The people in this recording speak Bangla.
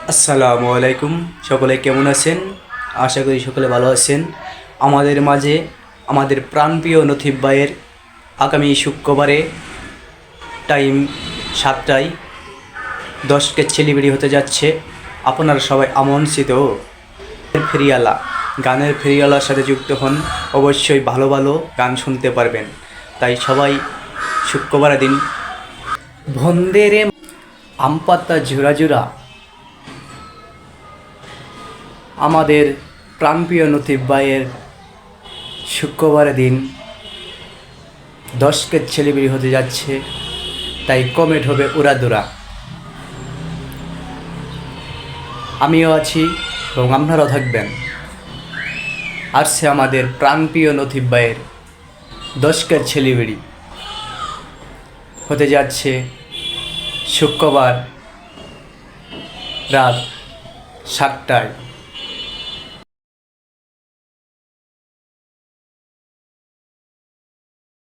আসসালামু আলাইকুম। সকলে কেমন আছেন? আশা করি সকলে ভালো আছেন। আমাদের মাঝে আমাদের প্রাণপ্রিয় নথিব ভাইয়ের আগামী শুক্রবারে টাইম 7টায় 10 সেলিব্রেটি হতে যাচ্ছে। আপনারা সবাই আমন্ত্রিত। ফেরিওয়ালা গানের ফেরিওয়ালার সাথে যুক্ত হন, অবশ্যই ভালো ভালো গান শুনতে পারবেন। তাই সবাই শুক্রবার দিন ভন্দেরে আমপাতা ঝুরা ঝুরা আমাদের প্রাণপ্রিয় নথিব ভাইয়ের শুক্রবারের দিন 10 সেলিব্রেটি হতে যাচ্ছে। তাই কমেন্ট হবে উড়াদুরা। আমিও আছি এবং আপনারাও থাকবেন। আসছে আমাদের প্রাণপ্রিয় নথিব ভাইয়ের 10 সেলিব্রেটি হতে যাচ্ছে শুক্রবার রাত 7টায়।